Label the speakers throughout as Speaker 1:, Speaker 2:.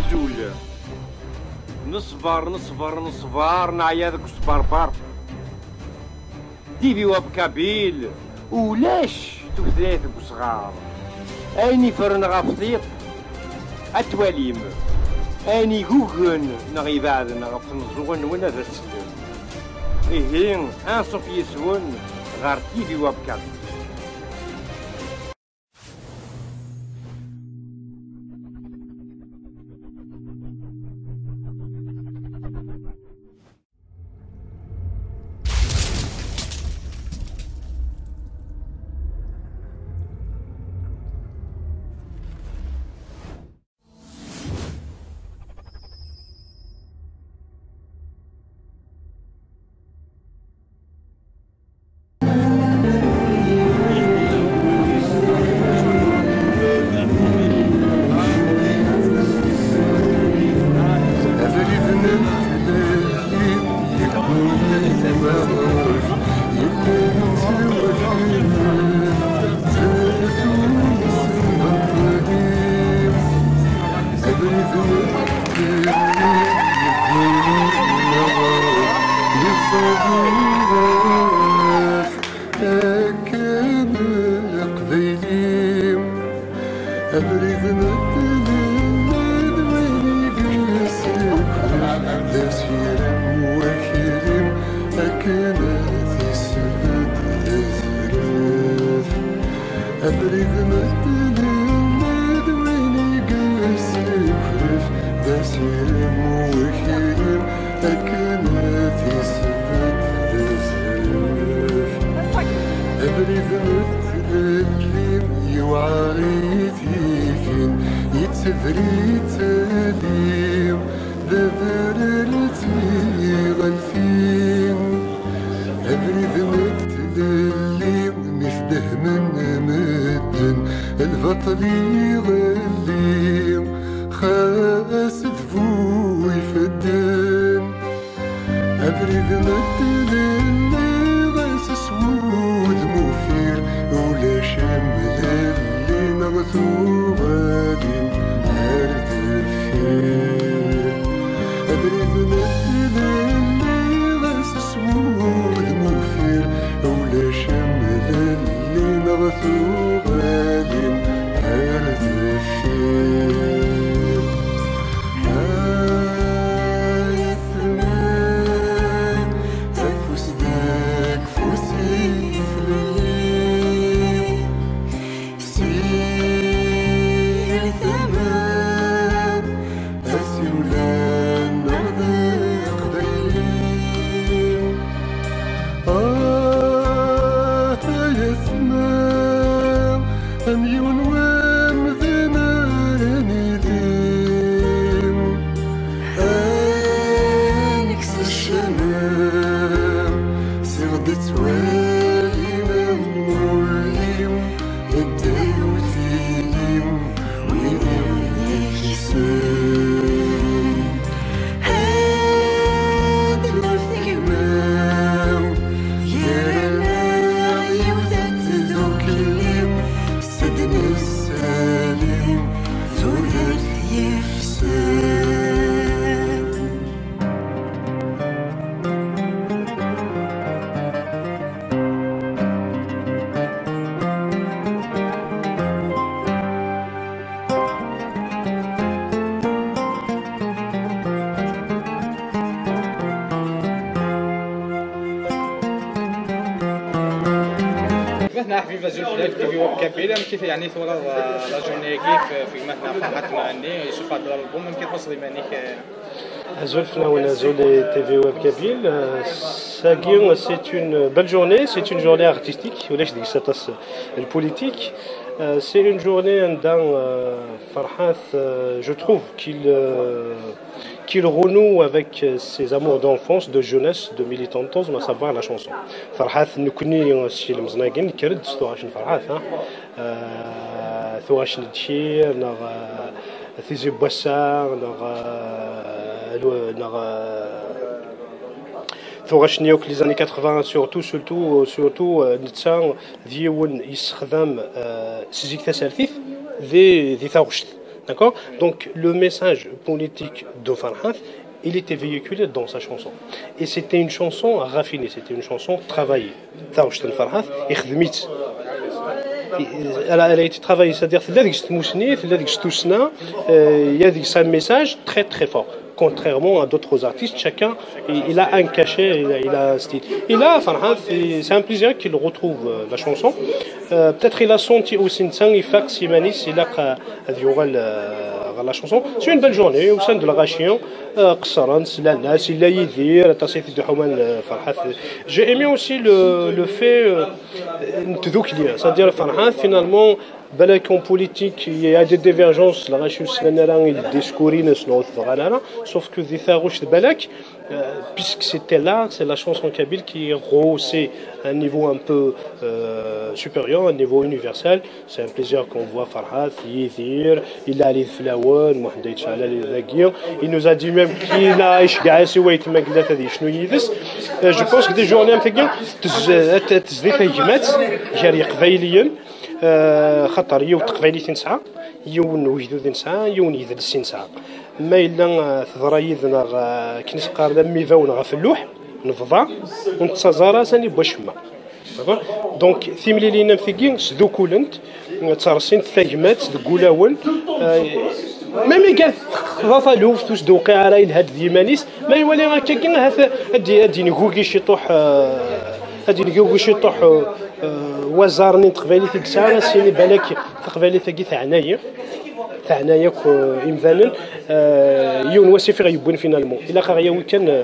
Speaker 1: أزول نصبر نصبر نصبر نعيا ذاك الصبربر تيفي وبكابيل ولاش تكذات وصغار اني فرن غفطيط اتواليم اني جوجن نغي بعد نغف نزون ولا ذا السلم إيه أنصف يسون غار تيفي وبكابيل.
Speaker 2: مثلا حبيبه زول فلاك كيف وكابيلا كيف يعني ثورة لا جورني كيف في مثلا فرحت معني يشوف هذا الالبوم يمكن حصري مانيك
Speaker 3: Azulfna ou Azul et TV Web Kabyle, c'est une belle journée, c'est une journée artistique, et politique. C'est une journée dans Farhat, je trouve qu'il renoue avec ses amours d'enfance, de jeunesse, de militantance, à savoir la chanson. Farhat nous connaît aussi le mznagin, qui est de Farhat, Thouach Nitchir, Thizi Boissar, ثورشني وك les années 80 surtout نتسا ديون يستخدم سيزيك تسالثيف ذي ثاوشت D'accord? Donc le message politique de Farhat, il était véhiculé dans sa chanson. Et c'était une chanson raffinée, c'était une chanson travaillée. Elle a été travaillée, c'est-à-dire qu'il y a un message très très fort. Contrairement à d'autres artistes, chacun il a un cachet, il a un style. Et là, Farhat, c'est un plaisir qu'il retrouve la chanson. Peut-être il a senti aussi il fax Simanis, il a la chanson. C'est une belle journée au sein de la Rachien. J'ai aimé aussi le fait c'est-à-dire Farhat finalement بالك en politique il y a des divergences la غاشي سنانا الديسكورين سنو ثغالانا sauf que ذي ثاغوش بالك puisque c'était là c'est la chanson kabyle qui rehaussait un niveau un peu supérieur un niveau universel c'est un plaisir qu'on voit Farhat يثير il a les flowers واحد يتشعل لي ذاكير il nous a dit même qu'il a يشقع سوى يتما قلات هذه شنو يدس je pense que des journées مثلا تزدي تهجمات جاري قبايليا خطر يو تقبايلي تنسعى يون وجدو تنسعى يون يذل سنسعى ما إلا ثضرايذنا كنس قاردا ميفاون غا في اللوح نفضع ونتصازارا ساني بوشما دونك ثيملي لينا مثقين سدو كولنت ترسين تثاجمات تقولاون ما قال ضافا لوف توش دوقي على الهاد ديمانيس ما يولي هكا كاين هذا هادي نقوكي شي طوح هادي نقوكي شي طوح وزارني تقبالي ثيك ساعة سيني بالك تقبالي ثقي ثعنايا إمثالا يون واسفي غيبون فينالمون إلا قاغيا ويكان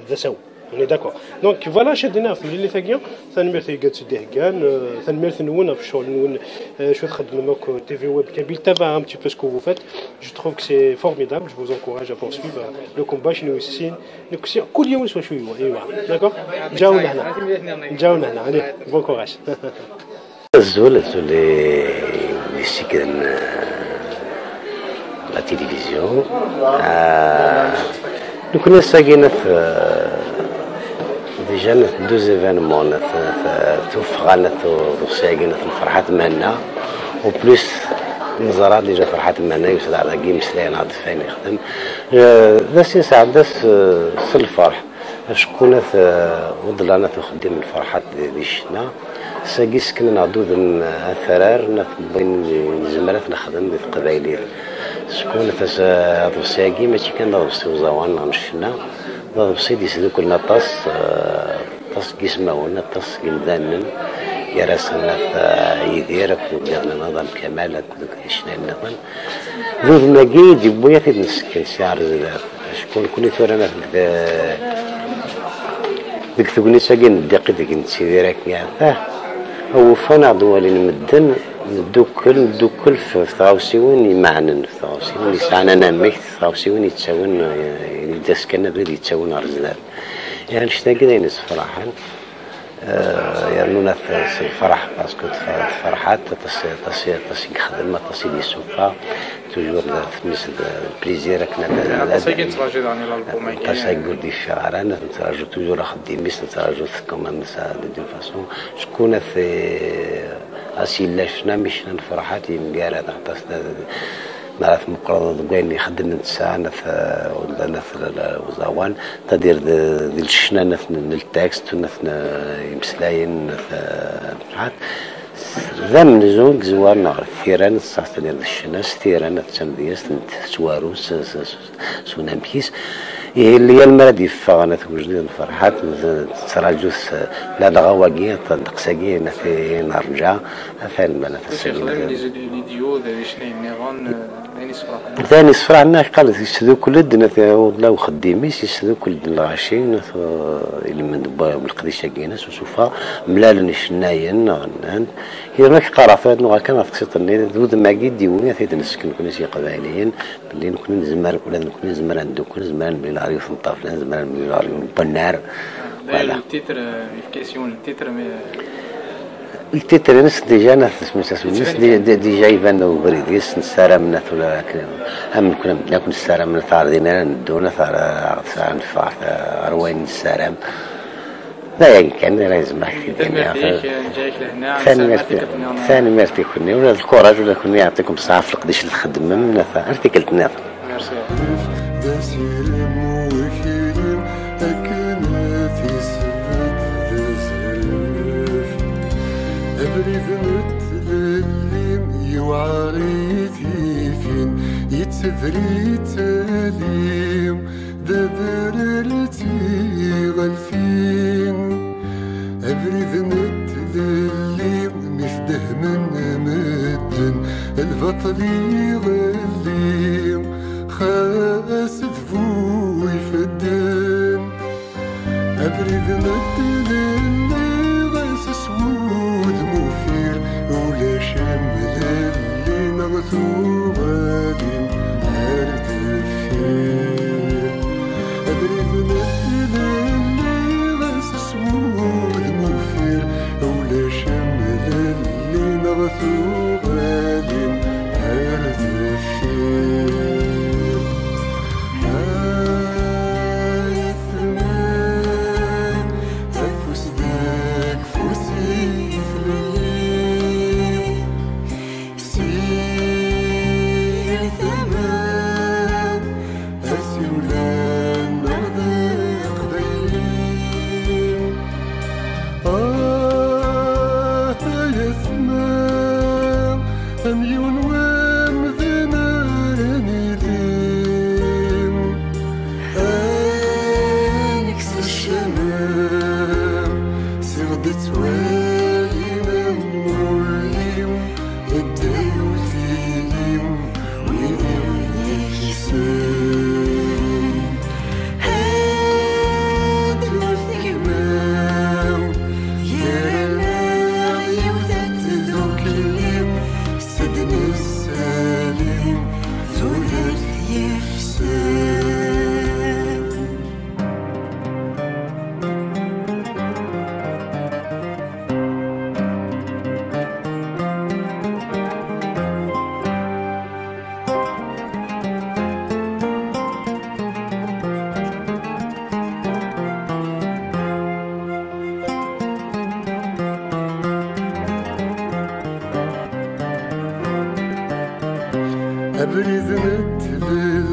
Speaker 3: ذا ساو يعني داكور دونك فوالا شدينا في اللي ثقيا ثنميرثي قاد سدي هكان ثنميرث نون في الشغل نون شو تخدم معك TV Web Kabyle تابع un petit peu ce que vous faites je trouve que c'est formidable je vous encourage à poursuivre le combat chez nous ici كل يوم شوي ايوا داكور جاونا هنا allez bon courage
Speaker 4: الزول اللي سكن لا تلفزيون كنا ساقينا ديجا دوز ايفينمون توفقنا ساقينا الفرحات مالنا وبليس نزرات ديجا فرحات مالنا يوصل على كيم سلاين عاد فين يخدم ذا سي سعدس الفرح شكون وضلنا تخدم الفرحات ديشنا ساقي سكن نعدود الثرار بين زمرات نخدم في القبايلين شكون ساقي ماشي كان ضربسي وزوان غنشنا ضربسي ديسدو كلنا طاس كيسماونا طاس كيمدانن يا راسنا يديرك وديرنا نظام كمال دوك شنا النظام ذوك ماكي جيبويا في نسكن شعر زلاف شكون كوني ثورنا ديك تقولي ساقي ندقي ديك نتسيدي راك يعرفه هو فانا دوالي نمدن ندوكل في ثاوسيون يمعنن في ثاوسيون يسعنا نامك ثاوسيون يتساون يدسكنا بغيت يتساون رزلات يعني شتا كدا ينس فرحا يرنونا في الفرح باسكو فرحات تصي خدمة تصي دي سوفا توجور في مثل بليزير كنا
Speaker 2: تصي نتراجع يعني الالبوم
Speaker 4: تصي يقول دي الشعران نتراجع توجور خدي ميس نتراجع كمان مسا دي فاسون شكون في أسيلاشنا مشنا الفرحات يمقارا تحت نعرف مقرضة دقاين يخدم نتساعنا ولا في الوزاوان تدير ديال الشنا التكست ونثنا يمسلاين فرحات ذا من زوج زوار نعرف ثيران الصحة ديال الشنا ثيران تسنديس سواروس سونامكيس اللي المرض يفغنا توجد الفرحات تراجوس لا دغواقية تنقساقية في نرجع فين بنا ثاني صفر عنا قال يسدو كل الدنا والله وخديميس يسدو كل الدنا الغاشين اللي من دبا بالقديشة كيناس وسوفا ملال نشناين غنان هي ماك قرافات نوغا كان تقسيط النيل دود ما قيد ديوني ثيت نسكن كنا شي قبائليين اللي نكون نزمر ولا نكون نزمر عندو كل زمان بالعريف نطافنا زمان بالعريف بالنار
Speaker 2: voilà
Speaker 4: التتر ناس ديجا ناس ديجا يبانو بريديس نسارة من ولا هم كنا بدنا كون السارة من ثار دينا ندونا ثار نفع روين السارة لا كان لازم نحكي
Speaker 2: جايك لهنا
Speaker 4: ثاني ميرتي كوني ولا الكوراج ولا كوني يعطيكم الصحة في القديش الخدمة من عرفتي قلت ناظر
Speaker 2: ميرسي
Speaker 5: يتذري تاليم دبرلتي غلفين أبريد نتلليم مفده من مدن البطلي غليم خاسد فوي فدن أبريد نتللي غاس سود مفير ولا شمل اللي نغثو غادين هرد فيه أبريد نتللي غاس سود مفير ولا شمل اللي نغثو غادين هرد فيه أبرز نتلل